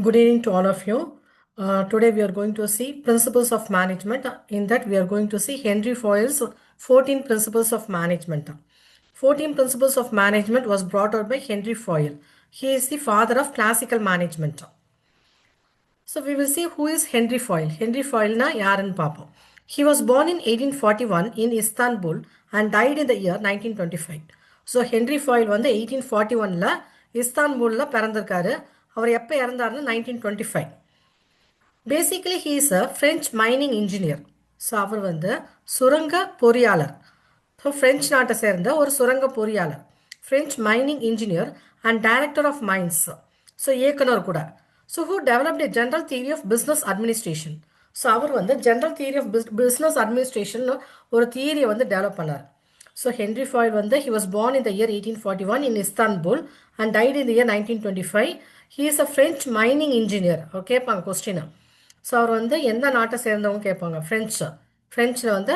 Good evening to all of you. Today we are going to see principles of management. In that we are going to see Henry Fayol's 14 principles of management. 14 principles of management was brought out by Henry Fayol. He is the father of classical management. So we will see who is Henry Fayol. Henry Fayol na yaran papa. He was born in 1841 in Istanbul and died in the year 1925. So Henry Fayol வந்து 1841ல இஸ்தான்புல்ல பிறந்திருக்காரு. அவர் எப்போ இறந்தாருன்னு 1925. Basically he is a French mining engineer. So அவர் வந்து சுரங்க பொறியாளர். So French நாட்டை சேர்ந்த ஒரு சுரங்க பொறியாளர், French mining engineer and director of mines. So இயக்குனர் கூட. So who developed a general theory of business administration. So அவர் வந்து general theory of business administration ஒரு தியரியை வந்து டெவலப் பண்ணார். ஸோ ஹென்ரி ஃபாயில் வந்து he was born in the year 1841 in Istanbul and died in the year 1925. He is a French mining engineer. கேட்பாங்க question. So அவர் வந்து எந்த நாட்டை சேர்ந்தவங்க கேட்பாங்க. ஃப்ரெஞ்சில் வந்து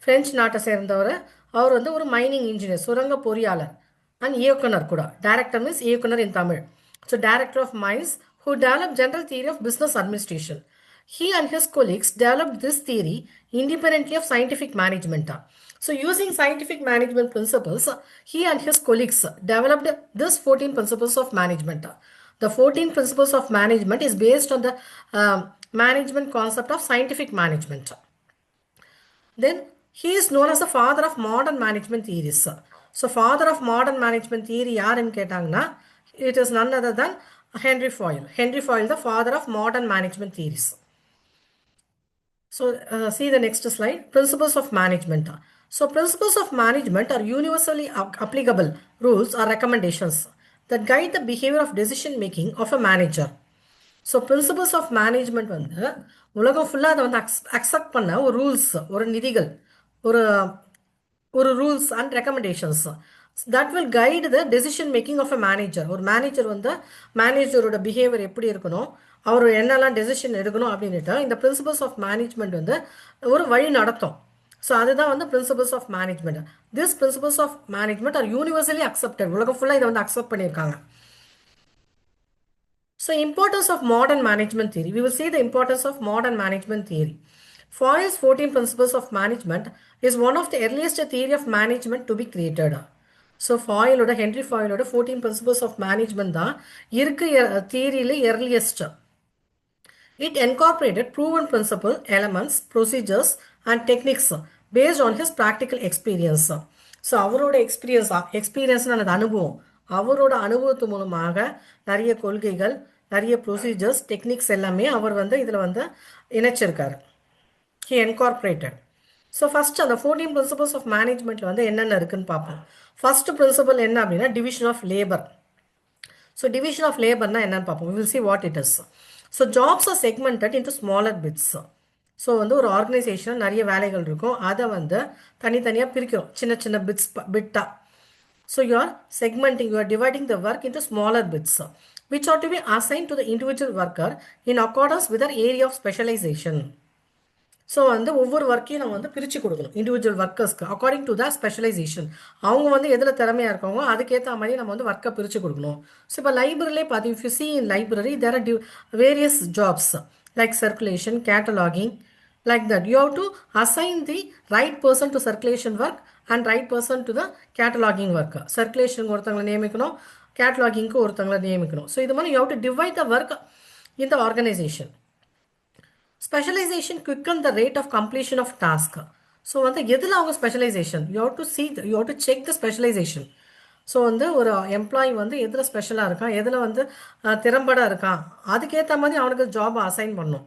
ஃப்ரெஞ்ச் நாட்டை சேர்ந்தவர். அவர் வந்து ஒரு மைனிங் இன்ஜினியர், சுரங்க பொறியாளர் அண்ட் இயக்குனர் கூட. டைரக்டர் மீன்ஸ் இயக்குனர் in Tamil. So director of mines who developed general theory of business administration. He and his colleagues developed this theory independently of scientific management. So using scientific management principles, he and his colleagues developed this 14 principles of management. The 14 principles of management is based on the management concept of scientific management. Then he is known as the father of modern management theories. So father of modern management theory யாருன்னு கேட்டாங்கன்னா, it is none other than Henry Fayol. Henry Fayol, the father of modern management theories. So see the next slide. Principles of management. So principles of management are universally applicable rules or recommendations that guide the behavior of decision making of a manager. So principles of management வந்து உலகம் ஃபுல்லாக அதை வந்து accept பண்ண ஒரு rules, ஒரு நிதிகள், ஒரு ஒரு rules and recommendations that will guide the decision making of a manager. ஒரு மேனேஜர் வந்து மேனேஜரோட பிஹேவியர் எப்படி இருக்கணும், அவர் என்னெல்லாம் டெசிஷன் எடுக்கணும் அப்படின்ட்டு இந்த பிரின்சிபல்ஸ் ஆஃப் மேனேஜ்மெண்ட் வந்து ஒரு வழி நடத்தும். ஸோ அதுதான் வந்து principles of management. This principles of management are universally accepted. உலகம் ஃபுல்லாக இதை வந்து அக்செப்ட் பண்ணியிருக்காங்க. So importance of modern management theory. We will see the importance of modern management theory. Fayol's 14 principles of management is one of the earliest theory of management to be created. So Fayol, Henry Fayol 14 principles of management தான் இருக்கு தியரியில earliest. It incorporated proven principle, elements, procedures and techniques based on his practical experience. So அவரோட experience அனுபவம், அவரோட அனுபவத்து மூலமாக நிறைய கொள்கைகள், நிறைய procedures, techniques எல்லாமே அவர் வந்து இதில் வந்து இணைச்சிருக்காரு. ஹி என்கார்பரேட்டட். ஸோ ஃபஸ்ட் அந்த 14 பிரின்சிபல்ஸ் ஆஃப் மேனேஜ்மெண்ட்டில் வந்து என்னென்ன இருக்குன்னு பார்ப்போம். ஃபர்ஸ்ட் பிரின்சிபல் என்ன அப்படின்னா division of labour. So division of லேபர்னா என்னன்னு பார்ப்போம். We will see what it is. So jobs are segmented into smaller bits. So வந்து ஒரு ஆர்கனைசேஷனில் நிறைய வேலைகள் இருக்கும், அதை வந்து தனித்தனியாக பிரிக்கிறோம், சின்ன சின்ன பிட்டாக. So you are segmenting, you are dividing the work into smaller bits, which are to be assigned to the individual worker in accordance with their area of specialization. So வந்து ஒவ்வொரு ஒர்க்கையும் நம்ம வந்து பிரித்து கொடுக்கணும் இண்டிவிஜுவல் ஒர்க்கர்ஸ்க்கு அக்கார்டிங் டு த ஸ்பெஷலைசேஷன். அவங்க வந்து எதில் திறமையாக இருக்காங்க அதுக்கேற்ற மாதிரி நம்ம வந்து ஒர்க்கை பிரித்து கொடுக்கணும். ஸோ இப்போ லைப்ரரியிலே பார்த்து, if you see in library there are various jobs like circulation, cataloguing, like that. You have to assign the right person to circulation work and right person to the cataloging work. Circulation ஒருத்தங்களை நியமிக்கணும், கேட்டலாகிங்க்கு ஒருத்தங்களை நியமிக்கணும். So இது மாதிரி you have to divide the work in the organization. Specialization quicken the rate of completion of task. So வந்து எதில் அவங்க specialisation, you have to see, you have to check the specialization. So வந்து ஒரு employee வந்து எதில் ஸ்பெஷலாக இருக்கான், எதில் வந்து திறம்பட இருக்கான், அதுக்கேற்ற மாதிரி அவனுக்கு ஜாப் அசைன் பண்ணும்.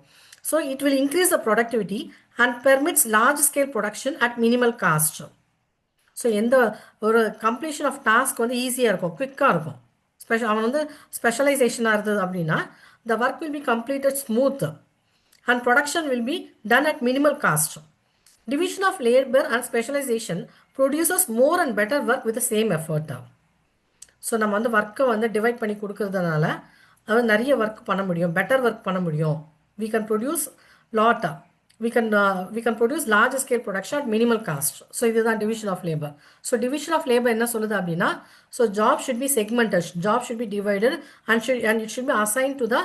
So it will increase the productivity and permits large scale production at minimal cost. So எந்த ஒரு கம்ப்ளீஷன் ஆஃப் டாஸ்க் வந்து ஈஸியாக இருக்கும், குவிக்காக இருக்கும். அவன் வந்து ஸ்பெஷலைசேஷனாக இருந்தது அப்படின்னா the work will be completed smooth and production will be done at minimal cost. Division of labor and specialization produces more and better work with the same effort. So நம்ம வந்து ஒர்க்கை வந்து டிவைட் பண்ணி கொடுக்கறதுனால அது நிறைய ஒர்க் பண்ண முடியும், பெட்டர் ஒர்க் பண்ண முடியும். We can produce lot. We can produce large scale production at minimal cost. So this is the division of labor. So division of labor enna soludha appadina, so job should be segmented, job should be divided and it should be assigned to the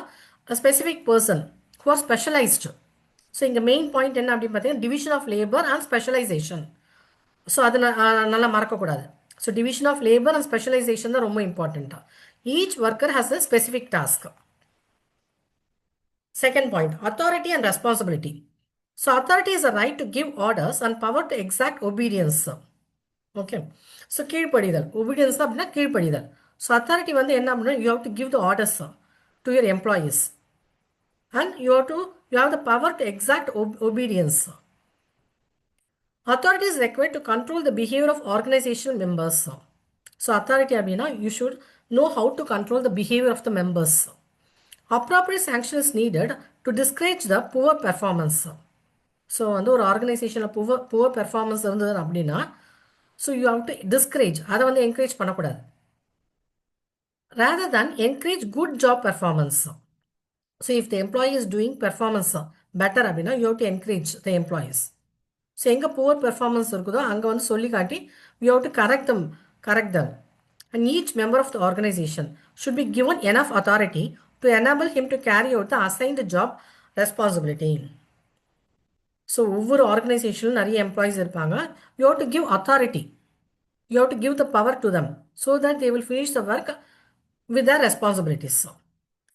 a specific person who are specialized. So இங்கே main point என்ன அப்படின்னு பார்த்தீங்கன்னா division of labour and specialisation. So அது நல்லா மறக்கக்கூடாது. So division of labour and specialisation தான் ரொம்ப இம்பார்ட்டண்ட்டாக. Each worker has a specific task. Second point, authority and responsibility. So authority is a right to give orders and power to exact obedience. Okay. So கீழ்ப்படிதல் obedience தான் அப்படின்னா கீழ்ப்படிதல். So authority வந்து என்ன அப்படின்னா you have to give the orders to your employees and you have the power to exact obedience. Authority is required to control the behavior of organizational members. So authority அப்படின்னா you should know how to control the behavior of the members. Appropriate sanction is needed to discourage the poor performance. So வந்து ஒரு ஆர்கனைசேஷனில் poor performance இருந்தது அப்படின்னா so you have to discourage, அதை வந்து encourage பண்ணக்கூடாது. Rather than encourage good job performance. So if the employee is doing performance better அப்படின்னா you have to encourage the employees. So எங்கே புவர் பெர்ஃபார்மன்ஸ் இருக்குதோ அங்கே வந்து சொல்லி காட்டி you have to correct them. And each member of the organization should be given enough authority to enable him to carry out the assigned job responsibility. So ஒவ்வொரு ஆர்கனைசேஷனிலும் நிறைய employees இருப்பாங்க. You have to give authority, you have to give the power to them so that they will finish the work with their responsibilities.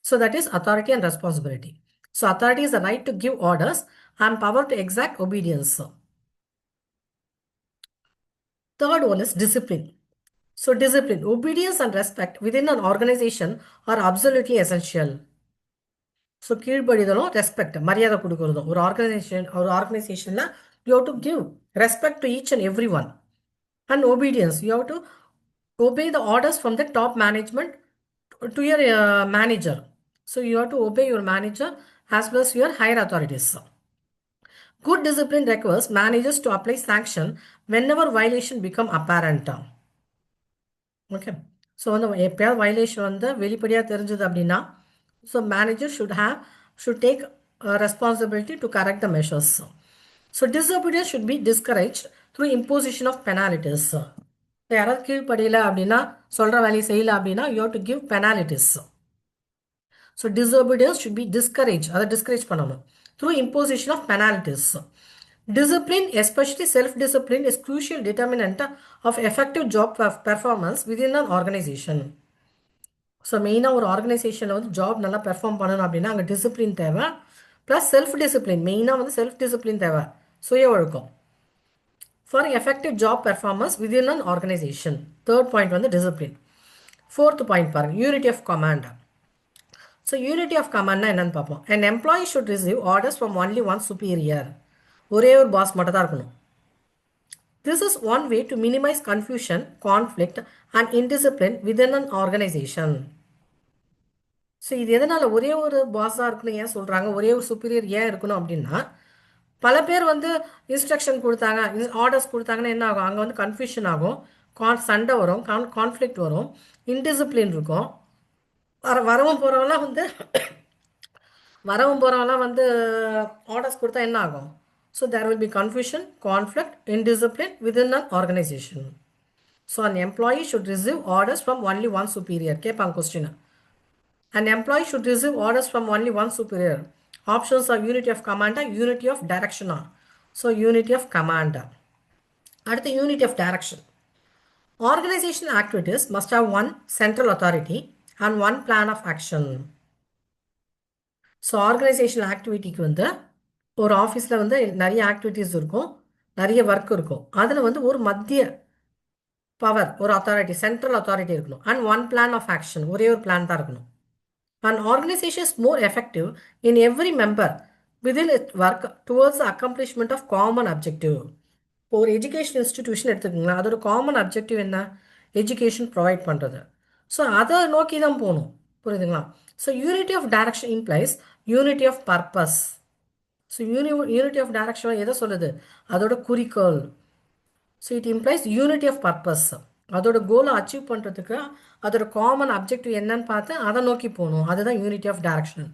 So that is authority and responsibility. So authority is the right to give orders and power to exact obedience. Third one is discipline. So discipline, obedience and respect within an organization are absolutely essential. So கீழ்ப்படிதலும் respect மரியாதை கொடுக்குறதும் ஒரு ஆர்கனைசேஷனில் you have to give respect to each and every one and obedience. You have to obey the orders from the top management to your manager. So you have to obey your manager as well as your higher authorities. Good discipline requires managers to apply sanction whenever violation become apparent. Okay. So வந்து எப்பயாவது violation வந்து வெளிப்படையாக தெரிஞ்சது அப்படின்னா so manager should take responsibility to correct the measures. So disobedience should be discouraged through imposition of penalties. யாராவது கீழ்ப்படியல அப்படின்னா சொல்கிற வேலையை செய்யல அப்படின்னா you have to give penalties. So disobedience should be discouraged, அதை discourage பண்ணணும் through imposition of penalties. Discipline, especially self-discipline, is crucial determinant of effective job performance within an organization. So மெயினாக ஒரு ஆர்கனைசேஷனில் வந்து ஜாப் நல்லா பெர்ஃபார்ம் பண்ணணும் அப்படின்னா அங்கே டிசிப்ளின் தேவை, ப்ளஸ் செல்ஃப் டிசிப்ளின், மெயினாக வந்து செல்ஃப் டிசிப்ளின் தேவை, சுய ஒழுக்கம் for effective job performance within an organization. Third point வந்து டிசிப்ளின். ஃபோர்த் பாயிண்ட் பாருங்கள், unity of command. So unity of கமாண்ட்னா என்னன்னு பார்ப்போம். an employee should receive orders from only one superior. ஒரே ஒரு பாஸ் மட்டும் தான் இருக்கணும். This is one way to minimize confusion, conflict and indiscipline within an organization. So இது எதனால் ஒரே ஒரு பாஸாக இருக்கணும் ஏன் சொல்கிறாங்க, ஒரே ஒரு சுப்பீரியர் ஏன் இருக்கணும் அப்படின்னா பல பேர் வந்து இன்ஸ்ட்ரக்ஷன் கொடுத்தாங்க, ஆர்டர்ஸ் கொடுத்தாங்கன்னா என்ன ஆகும், அங்கே வந்து கன்ஃபியூஷன் ஆகும், சண்டை வரும், கான்ஃப்ளிக்ட் வரும், இன்டிசிப்ளின் இருக்கும். வரவும் போகிறவங்களாம் வந்து ஆர்டர்ஸ் கொடுத்தா என்ன ஆகும். So there will be confusion, conflict, indiscipline within an organisation. So an employee should receive orders from only one superior. கேட்பாங்க question. An employee should receive orders from only one superior. Options are unity of command and unity of direction. So unity of command. அடுத்து unity of direction. Organizational activities must have one central authority and one plan of action. So organizational ஆக்டிவிட்டிக்கு வந்து ஒரு ஆஃபீஸில் வந்து நிறைய activities இருக்கும், நிறைய work இருக்கும். அதில் வந்து ஒரு மத்திய பவர், ஒரு அத்தாரிட்டி, சென்ட்ரல் அத்தாரிட்டி இருக்கணும். And one plan of action, ஒரே ஒரு பிளான் தான் இருக்கணும். An organization is more effective in every member within its work towards the accomplishment of common objective. ஒரு எஜுகேஷன் இன்ஸ்டிடியூஷன் எடுத்துக்கோங்களா, அதோட காமன் அப்ஜெக்டிவ் என்ன, எஜுகேஷன் ப்ரொவைட் பண்ணுறது. ஸோ அதை நோக்கி தான் போகணும், புரியுதுங்களா. So unity of direction implies unity of purpose. So unity of direction எதை சொல்லுது, அதோட குறிக்கோள். So it implies unity of purpose. அதோட கோலை அச்சீவ் பண்ணுறதுக்கு அதோட காமன் அப்ஜெக்டிவ் என்னன்னு பார்த்து அதை நோக்கி போகணும், அதுதான் unity of direction.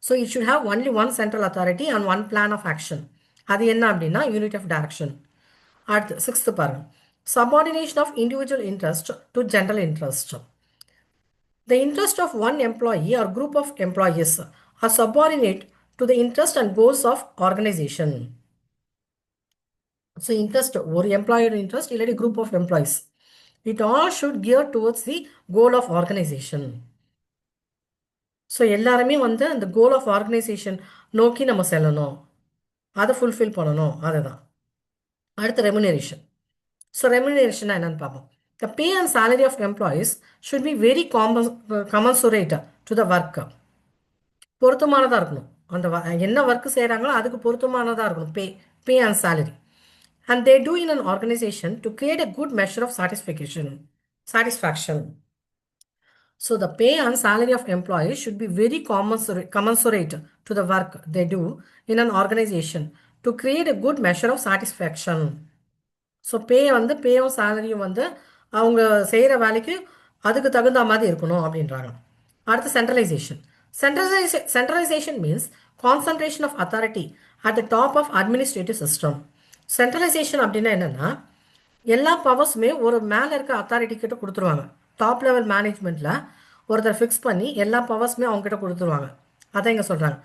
So it should have only one central authority and one plan of action. அது என்ன அப்படின்னா யூனிட்டி ஆஃப் டைரக்ஷன். அடுத்து சிக்ஸ்த்து பாருங்க, subordination of individual interest to general interest. The interest of one employee or group of employees are subordinate to the interest and goals of organization. So interest ஒரு employer interest இல்லாட்டி group of employees. It all should gear towards the goal of organization. So எல்லாருமே வந்து அந்த goal of organisation நோக்கி நம்ம செல்லணும், அதை fulfil பண்ணணும். அதுதான் அடுத்த ரெமுனரேஷன். ஸோ ரெமுனரேஷன் என்னன்னு பார்ப்போம். The pay and salary of employees should be very commensurate to the work. பொருத்தமானதாக இருக்கணும். அந்த என்ன ஒர்க் செய்கிறாங்களோ அதுக்கு பொருத்தமானதாக இருக்கணும். Pay and salary. And they do in an organization to create a good measure of satisfaction. So the pay and salary of employees should be very commensurate to the work they do in an organization to create a good measure of satisfaction. So பேயும் சேலரியும் வந்து அவங்க செய்கிற வேலைக்கு அதுக்கு தகுந்த மாதிரி இருக்கணும் அப்படின்றாங்க. அடுத்து centralisation. Centralisation means concentration of authority at the top of administrative system. Centralisation அப்படின்னா என்னென்னா எல்லா பவர்ஸுமே ஒரு மேலே இருக்க அத்தாரிட்டி கிட்ட கொடுத்துருவாங்க. டாப் லெவல் மேனேஜ்மெண்ட்டில் ஒருத்தர் ஃபிக்ஸ் பண்ணி எல்லா பவர்ஸுமே அவங்ககிட்ட கொடுத்துருவாங்க. அதான் இங்கே சொல்கிறாங்க.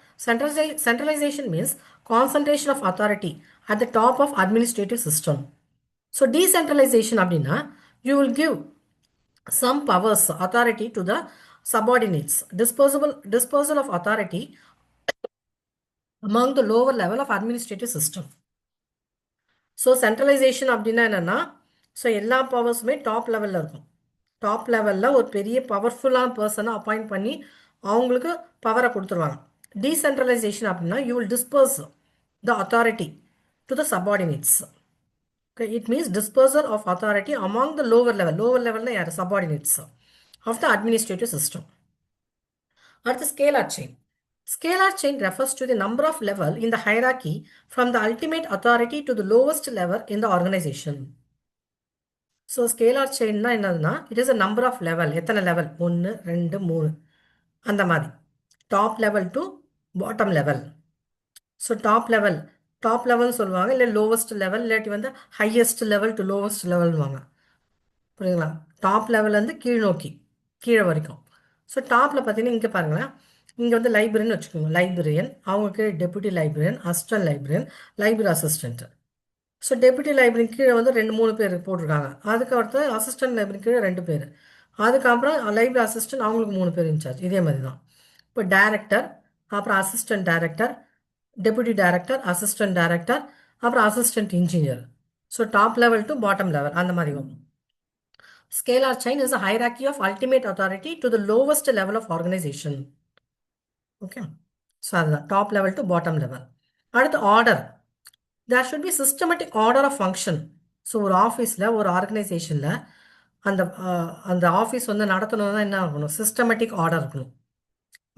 Centralization means concentration of authority at the top of administrative system. So decentralization அப்படின்னா you will give some powers authority to the subordinates, dispersal of authority among the lower level of administrative system. So centralisation அப்படின்னா என்னென்னா so எல்லா பவர்ஸுமே top லெவலில் இருக்கும். Top லெவலில் ஒரு பெரிய பவர்ஃபுல்லான பர்சனை அப்பாயிண்ட் பண்ணி அவங்களுக்கு பவரை கொடுத்துருவாங்க. டீசென்ட்ரலைசேஷன் அப்படின்னா you will disburse the authority to the subordinates. It means dispersal of authority among the lower level subordinates of the administrative system. Or the scalar chain. Scalar chain refers to the number of level in the hierarchy from the ultimate authority to the lowest level in the organization. So scalar chain na enna, it is a number of level. எத்தனை level? 1 2 3 அந்த மாதிரி. Top level to bottom level. So top level சொல்லுவாங்க, இல்லை lowest level, இல்லாட்டி வந்து highest level to lowest லெவல்வாங்க. புரியுங்களா? Top லெவல்லேருந்து கீழ் நோக்கி கீழே வரைக்கும். ஸோ டாப்பில் பார்த்தீங்கன்னா இங்கே பாருங்களேன், இங்கே வந்து லைப்ரரின்னு வச்சுக்கோங்க. லைப்ரரியன், அவங்களுக்கு deputy librarian, assistant librarian, library assistant. So deputy லைப்ரரின் கீழே வந்து 2 3 பேர் போட்டிருக்காங்க. அதுக்கு அடுத்து அசிஸ்டன்ட் லைப்ரரி கீழே 2 பேர். அதுக்கப்புறம் லைப்ரரி அசிஸ்டன்ட் அவங்களுக்கு 3 பேர் இன்சார்ஜ். இதே மாதிரி தான். இப்போ டைரக்டர், அப்புறம் assistant director, deputy director, assistant director, அப்புறம் assistant engineer. So top level to bottom level அந்த மாதிரி வரும். Scalar chain is a hierarchy of ultimate authority to the lowest level of organization. Okay. So அதுதான் top level to bottom level. அடுத்து order. There should be systematic order of function. So ஒரு ஆஃபீஸில் ஒரு ஆர்கனைசேஷனில் அந்த office வந்து நடத்தணும்னா என்ன இருக்கணும்? Systematic order இருக்கணும்.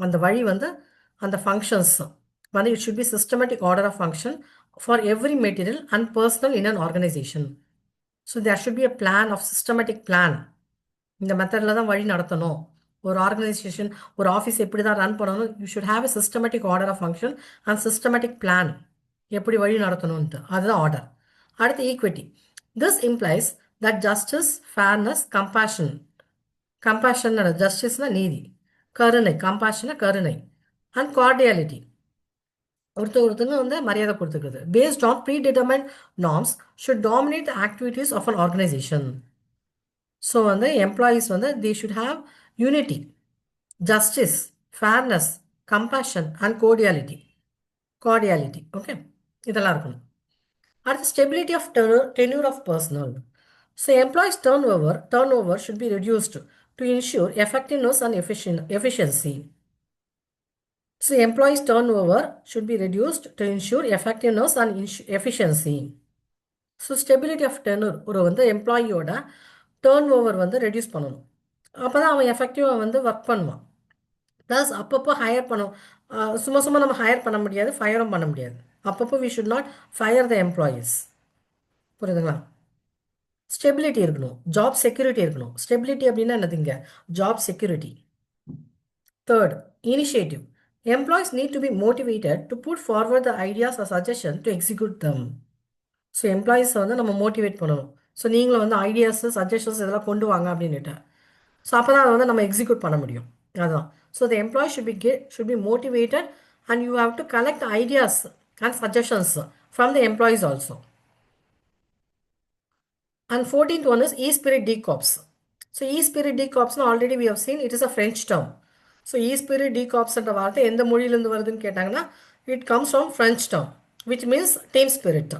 அந்த வழி வந்து அந்த ஃபங்க்ஷன்ஸ் வந்து it should be systematic order of function for every material and personal in an organization. So there should be a plan of systematic plan. இந்த மெத்தடில் தான் வழி நடத்தணும். ஒரு ஆர்கனைசேஷன் ஒரு ஆஃபீஸ் எப்படி தான் ரன் பண்ணணும், you should have a systematic order of function and systematic plan, எப்படி வழி நடத்தணும்ன்ட்டு. அதுதான் ஆர்டர். அடுத்து equity. This implies that justice, fairness, compassion ஜஸ்டிஸ்னா நீதி, கருணை, கம்பேஷனா கருணை, அண்ட் கார்டியாலிட்டி ஒருத்தங்க வந்து மரியாதை கொடுத்துக்கிறது. Based on predetermined norms should dominate the activities of an organisation. So வந்து எம்ப்ளாயீஸ் வந்து they should have unity, justice, fairness, compassion and cordiality. Okay, இதெல்லாம் இருக்கணும். அடுத்து stability of tenure of personnel. So employees turn over should be reduced to ensure effectiveness and efficiency. So employees turnover should be reduced to ensure effectiveness and efficiency. So stability of tenure ஒரு வந்து எம்ப்ளாயியோட turn over வந்து reduce பண்ணணும். அப்போ தான் அவன் எஃபெக்டிவாக வந்து work பண்ணுவான். ப்ளஸ் அப்பப்போ ஹையர் பண்ணும். சும்மா நம்ம ஹையர் பண்ண முடியாது, ஃபயரும் பண்ண முடியாது. அப்பப்போ we should not fire the employees. புரியுதுங்களா? ஸ்டெபிலிட்டி இருக்கணும், ஜாப் செக்யூரிட்டி இருக்கணும். ஸ்டெபிலிட்டி அப்படின்னா என்னதுங்க? Job security. Third, initiative. Employees need to be motivated to put forward the ideas or suggestions to execute them. So எம்ப்ளாயீஸை வந்து நம்ம மோட்டிவேட் பண்ணணும். So நீங்களும் வந்து ஐடியாஸு சஜஷன்ஸ் இதெல்லாம் கொண்டு வாங்க அப்படின்னுட்டு. ஸோ அப்போ தான் அதை வந்து நம்ம எக்ஸிக்யூட் பண்ண முடியும். அதுதான். So the employee should be motivated and you have to collect ideas and suggestions from the employees also. And 14th one is E-Spirit Decorps. So E-Spirit Decorps already we have seen it is a French term. So E-Spirit Decorps என்ற வார்த்தை எந்த மொழியிலிருந்து வருதுன்னு கேட்டாங்கன்னா it comes from French term which means team spirit.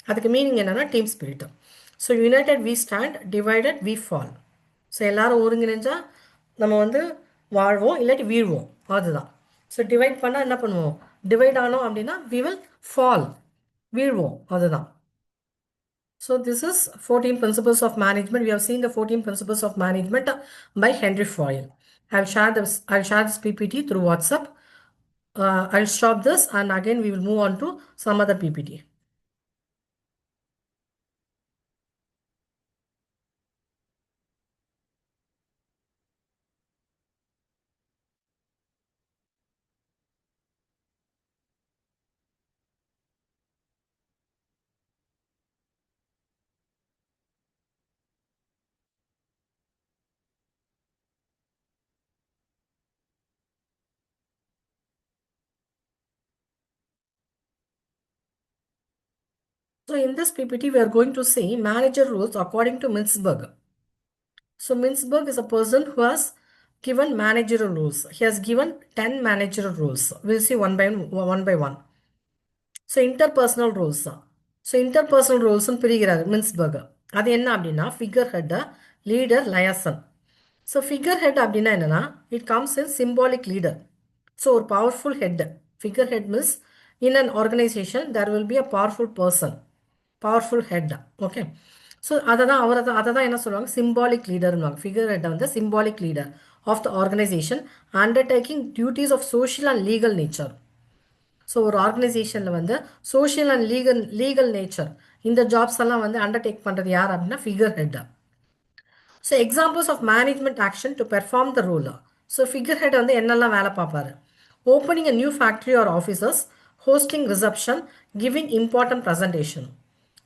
அதுக்கு meaning என்னன்னா team spirit. So united we stand, divided we fall. So எல்லாரும் ஒருங்கிணைஞ்சா நம்ம வந்து வாழ்வோம் இல்லாட்டி வீழ்வோம் அதுதான். ஸோ டிவைட் பண்ணால் என்ன பண்ணுவோம், டிவைட் ஆனோம் அப்படின்னா we will fall, வீழ்வோம் அதுதான். So this is 14 principles of management. We have seen the 14 principles of management by Henry Fayol. I'll share this PPT through WhatsApp. I'll stop this and again we will move on to some other PPT. So in this PPT, we are going to see manager rules according to Mintzberg. So Mintzberg is a person who has given managerial rules. He has given 10 managerial rules. We'll see one by one. So interpersonal rules. So interpersonal rules பிரிக்கிறார் மின்ஸ்பர்க். அது என்ன அப்படின்னா figurehead, leader, liaison. So figurehead அப்படின்னா என்னன்னா it comes in symbolic leader. So ஒரு powerful head. Figurehead means in an organization there will be a powerful person, powerful head. Okay. So அதை தான் என்ன சொல்லுவாங்க, symbolic லீடர்னுவாங்க. ஃபிகர் ஹெட்டை வந்து symbolic leader of the organization undertaking duties of social and legal nature. So ஒரு ஆர்கனைசேஷனில் வந்து சோஷியல் அண்ட் லீகல் நேச்சர் இந்த ஜாப்ஸ் எல்லாம் வந்து அண்டர்டேக் பண்ணுறது யார் அப்படின்னா figurehead. So examples of management action to perform the rule. So figurehead வந்து என்னெல்லாம் வேலை பார்ப்பாரு, opening a new factory or officers, hosting reception, giving important presentation.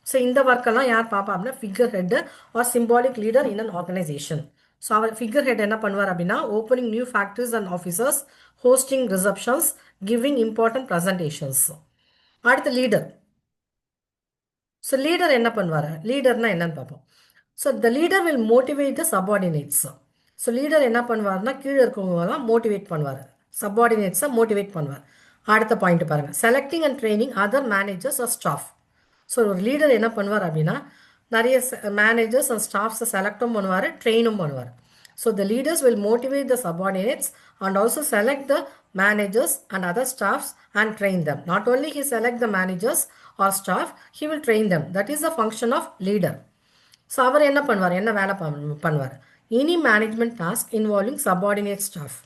So இந்த ஒர்க்கெல்லாம் யார் பார்ப்பா அப்படின்னா figurehead or symbolic leader in an organisation. So அவர் ஃபிகர் ஹெட் என்ன பண்ணுவார் அப்படின்னா opening new factories and officers, hosting receptions, giving important presentations. அடுத்து லீடர். ஸோ லீடர் என்ன பண்ணுவார், லீடர்னா என்னன்னு பார்ப்போம். So the leader will motivate the subordinates. So leader என்ன பண்ணுவார்னா கீழே இருக்கவங்கலாம் மோட்டிவேட் பண்ணுவார், சபார்டினேட்ஸை மோட்டிவேட் பண்ணுவார். அடுத்த பாயிண்ட் பாருங்கள், selecting and training other managers or staff. So ஒரு லீடர் என்ன பண்ணுவார் அப்படின்னா நிறைய மேனேஜர்ஸ் அண்ட் ஸ்டாஃப்ஸை செலக்டும் பண்ணுவார், ட்ரெயினும் பண்ணுவார். So the leaders will motivate the subordinates and also select the managers and other staffs and train them. Not only he select the managers or staff, he will train them. That is the function of leader. So அவர் என்ன பண்ணுவார், என்ன வேலை பண்ணுவார், any management task involving subordinate staff.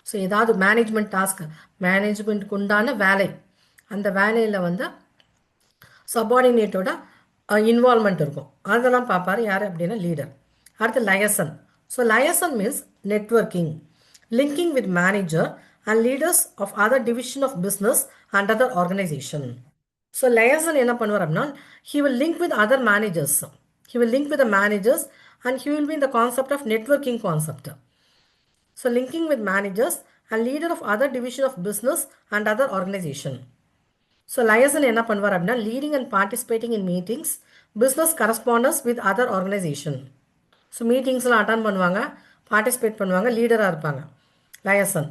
So ஏதாவது management task, மேனேஜ்மெண்ட்டுக்கு உண்டான வேலை, அந்த வேலையில் வந்து சபார்டினேட்டோட இன்வால்மெண்ட் இருக்கும், அதெல்லாம் பார்ப்பார் யார் அப்படின்னா லீடர். அடுத்து liaison. So liaison means networking, linking with manager and leaders of other division of business and other organization. So liaison என்ன பண்ணுவார் அப்படின்னா he will link with other managers. He will link with the managers and he will be in the concept of networking concept. So linking with managers and leader of other division of business and other organization. So liaison என்ன பண்ணுவார் அப்படின்னா leading and participating in meetings, business correspondence with other organization. So மீட்டிங்ஸ்லாம் attend பண்ணுவாங்க, participate பண்ணுவாங்க, லீடராக இருப்பாங்க liaison.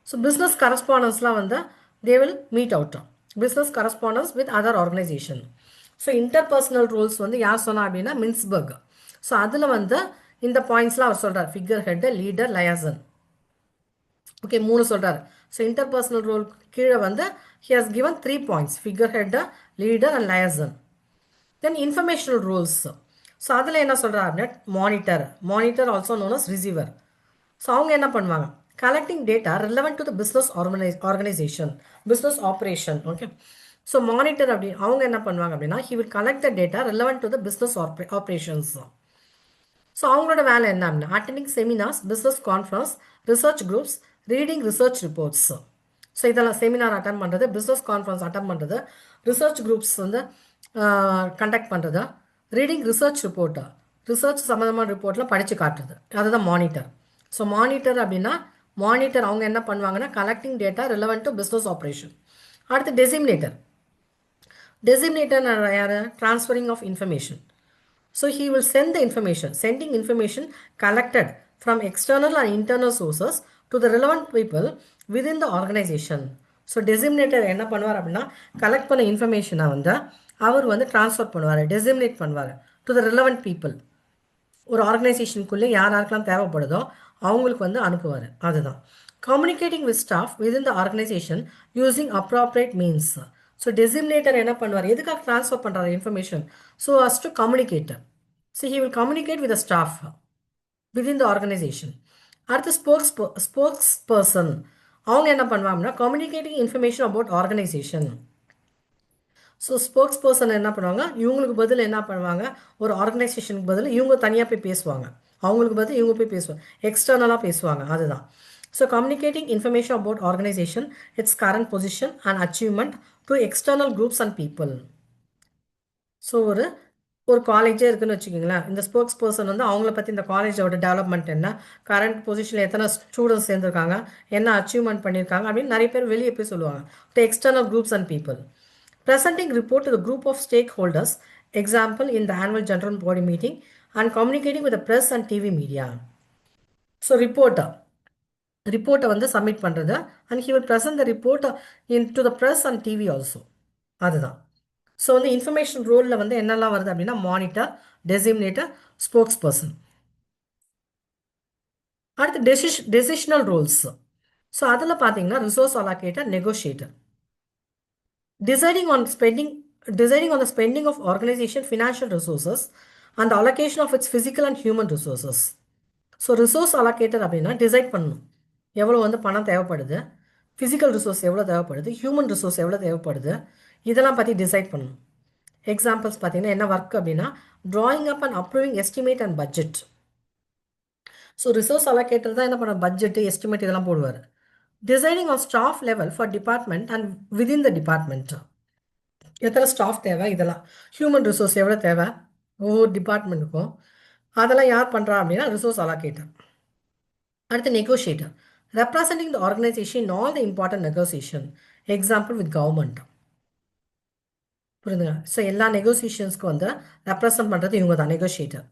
So business கரஸ்பாண்டன்ஸ்லாம் வந்து they will meet out, business correspondence with other organization. So interpersonal rules வந்து யார் சொன்னா அப்படின்னா மின்ஸ்பர்க். ஸோ அதில் வந்து இந்த பாயிண்ட்ஸ்லாம் அவர் சொல்கிறார், figurehead, leader, liaison. Okay, 3 சொல்கிறார். ஸோ இன்டர்பர்சனல் ரூல் கீழே வந்து he has given 3 points, figurehead, leader and liaison. Then informational rules. So அதில் என்ன சொல்கிறார் அப்படின்னா monitor also known as receiver. So அவங்க என்ன பண்ணுவாங்க, collecting data relevant to the business organization, business operation. Okay. So monitor அப்படி அவங்க என்ன பண்ணுவாங்க அப்படின்னா he will collect the data relevant to the business operations. So அவங்களோட வேலை என்ன அப்படின்னா attending seminars, business conference, research groups, reading research reports. So இதெல்லாம் செமினார் அட்டன் பண்ணுறது, பிஸ்னஸ் கான்ஃபரன்ஸ் அட்டன் பண்ணுறது, ரிசர்ச் குரூப்ஸ் வந்து கண்டக்ட் பண்ணுறது, ரீடிங் ரிசர்ச் ரிப்போர்ட்டு, ரிசர்ச் சம்மந்தமான ரிப்போர்ட்லாம் படித்து காட்டுறது, அதுதான் மானிட்டர். ஸோ மானிட்டர் அப்படின்னா மானிட்டர் அவங்க என்ன பண்ணுவாங்கன்னா collecting data relevant to business operation. அடுத்து டெசிமினேட்டர். டெசிமினேட்டர் யார்? Transferring of information. So he will send the information, sending information collected from external and internal sources to the relevant people within the organization. So disseminator என்ன பண்ணுவார் அப்படின்னா collect பண்ண இன்ஃபர்மேஷனை வந்து அவர் வந்து transfer பண்ணுவார், டெசிமினேட் பண்ணுவார் டு த ரிலவெண்ட் பீப்புள். ஒரு ஆர்கனைசேஷனுக்குள்ளே யார் யாருக்கெல்லாம் தேவைப்படுதோ அவங்களுக்கு வந்து அனுப்புவார். அதுதான் communicating with staff within the organization using appropriate means. So disseminator என்ன பண்ணுவார், எதுக்காக ட்ரான்ஸ்ஃபர் பண்ணுறாரு information? So as to communicate. So he will communicate with the staff within the organization. அடுத்து ஸ்போக்ஸ் பர்சன். அவங்க என்ன பண்ணுவாங்கன்னா communicating information about organization. So spokesperson என்ன பண்ணுவாங்க, இவங்களுக்கு பதில் என்ன பண்ணுவாங்க, ஒரு ஆர்கனைசேஷனுக்கு பதில் இவங்க தனியாக போய் பேசுவாங்க, அவங்களுக்கு பதில் இவங்க போய் பேசுவாங்க, எக்ஸ்டர்னலாக பேசுவாங்க. அதுதான் so communicating information about organisation, it's current position and achievement to external groups and people. So ஒரு ஒரு காலேஜே இருக்குன்னு வச்சுக்கோங்களேன், இந்த ஸ்போக்ஸ் பர்சன் வந்து அவங்கள பற்றி இந்த காலேஜோட டெவலப்மெண்ட் என்ன, கரண்ட் பொசிஷனில் எத்தனை ஸ்டூடெண்ட்ஸ் சேர்ந்துருக்காங்க, என்ன அச்சீவ்மெண்ட் பண்ணியிருக்காங்க அப்படின்னு நிறைய பேர் வெளியே போய் சொல்லுவாங்க to external groups and people. Presenting report to the group of stakeholders, example in the annual general body meeting, and communicating with the press and TV media. So report வந்து submit பண்ணுறது, and he will present the report to the press and TV also. அதுதான் so வந்து information ரோலில் வந்து என்னெல்லாம் வருது அப்படின்னா monitor, டெசிமினேட்டர், spokes person. அடுத்து டெசிஷனல் ரோல்ஸ். ஸோ அதில் பார்த்தீங்கன்னா resource allocator, negotiator. Deciding on the spending of organization financial resources and the allocation of its physical and human resources. So resource allocator அப்படின்னா டிசைட் பண்ணணும் எவ்வளோ வந்து பணம் தேவைப்படுது, ஃபிசிக்கல் ரிசோர்ஸ் எவ்வளோ தேவைப்படுது, ஹியூமன் ரிசோர்ஸ் எவ்வளோ தேவைப்படுது, இதெல்லாம் பற்றி டிசைட் பண்ணணும். எக்ஸாம்பிள்ஸ் பார்த்தீங்கன்னா என்ன ஒர்க் அப்படின்னா drawing up and approving estimate and budget. So resource allocator தான் என்ன பண்ண பட்ஜெட்டு எஸ்டிமேட் இதெல்லாம் போடுவார். Deciding on staff level for department and within the department. எத்தனை ஸ்டாஃப் தேவை, இதெல்லாம் ஹியூமன் ரிசோர்ஸ் எவ்வளோ தேவை ஒவ்வொரு டிபார்ட்மெண்ட்டுக்கும், அதெல்லாம் யார் பண்ணுறா அப்படின்னா ரிசோர்ஸ் அலோகேட்டர். அடுத்து negotiator, representing the organization in all the important negotiation, example with government. புரியுதுங்க? ஸோ எல்லா நெகோசியேஷன்ஸ்க்கு வந்து ரெப்ரசன்ட் பண்ணுறது இவங்க தான் நெகோஷியேட்டர்.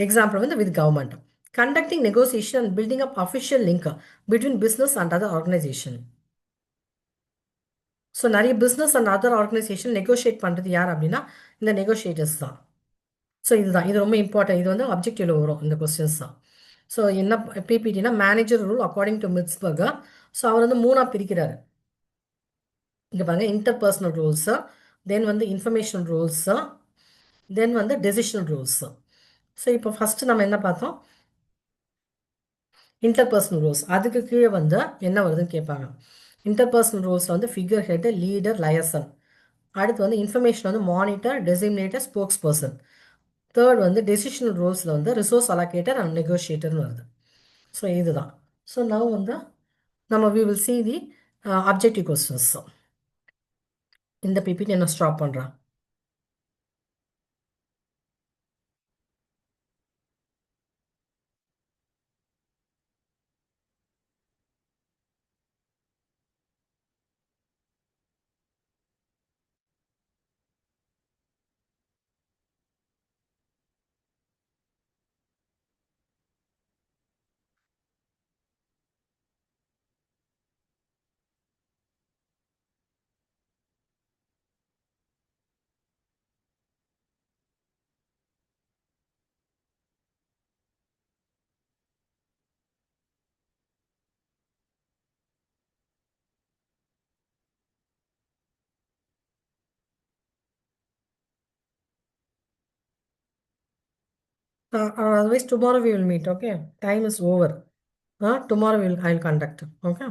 எக்ஸாம்பிள் வந்து with government. Conducting negotiation and building up official link between business and other organization. So நிறைய business and other organization negotiate பண்ணுறது யார் அப்படின்னா இந்த நெகோஷியேட்டர்ஸ் தான். ஸோ இதுதான், இது ரொம்ப இம்பார்ட்டன்ட், இது வந்து அப்ஜெக்டிவ்ல வரும் இந்த கொஸ்டின்ஸ் தான். ஸோ என்ன பிபிடினா manager rule according to Mintzberg. So அவர் வந்து மூணாக பிரிக்கிறாரு. இங்கே பாருங்கள், இன்டர்பர்சனல் ரூல்ஸு, தென் வந்து இன்ஃபர்மேஷன் ரூல்ஸு, தென் வந்து டெசிஷனல் ரூல்ஸு. ஸோ இப்போ ஃபஸ்ட்டு நம்ம என்ன பார்த்தோம், இன்டர்பர்சனல் ரூல்ஸ். அதுக்கு கீழே வந்து என்ன வருதுன்னு கேட்பாங்க. இன்டர்பர்சனல் ரூல்ஸில் வந்து ஃபிகர் ஹெட், லீடர், லயசன். அடுத்து வந்து இன்ஃபர்மேஷன் வந்து மானிட்டர், டெசிமினேட்டர், ஸ்போக்ஸ் பர்சன். தேர்ட் வந்து டெசிஷனல் ரூல்ஸில் வந்து ரிசோர்ஸ் அலோகேட்டர் அண்ட் நெகோஷியேட்டர்னு வருது. ஸோ இதுதான். ஸோ நவ் வந்து நம்ம we will see the objective questions. இந்த பிபிடி நான் ஸ்டாப் பண்ணுறேன். Otherwise, tomorrow we will meet. Okay, time is over. Tomorrow I'll conduct. Okay,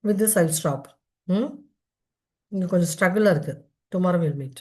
with this I'll stop. இங்கே கொஞ்சம் ஸ்ட்ரகிளாக இருக்குது. Tomorrow we'll meet.